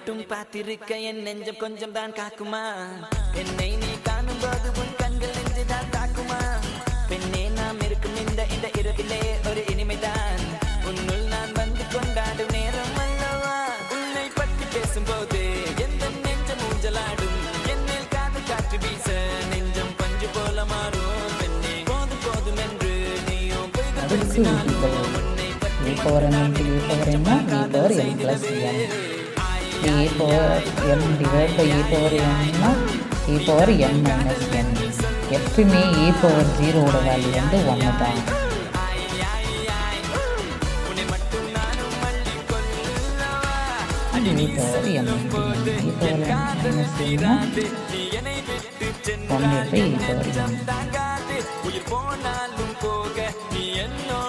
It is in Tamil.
மட்டும் பார்த்திருக்க என் நெஞ்சம் கொஞ்சம் தான் காக்குமா என்னை நீ காணும் போது உன் கண்கள் நெஞ்சுதான் தாக்குமா பெண்ணே நாம் இருக்கும் இந்த இந்த இரவிலே ஒரு இனிமைதான் உன்னுள் நான் வந்து கொண்டாடும் நேரம் அல்லவா உன்னை பற்றி பேசும்போது எந்த நெஞ்சம் ஊஞ்சலாடும் என்னில் காதல் காற்று வீச நெஞ்சம் பஞ்சு போல மாறும் பெண்ணே போதும் போதும் என்று நீயும் போய் உன்னை பற்றி e power m divided by e power n னா e power n minus n எப்பவுமே e power 0 ஓட வேல்யூ வந்து 1 தான். e power m e power n minus n னா 1 by e power n.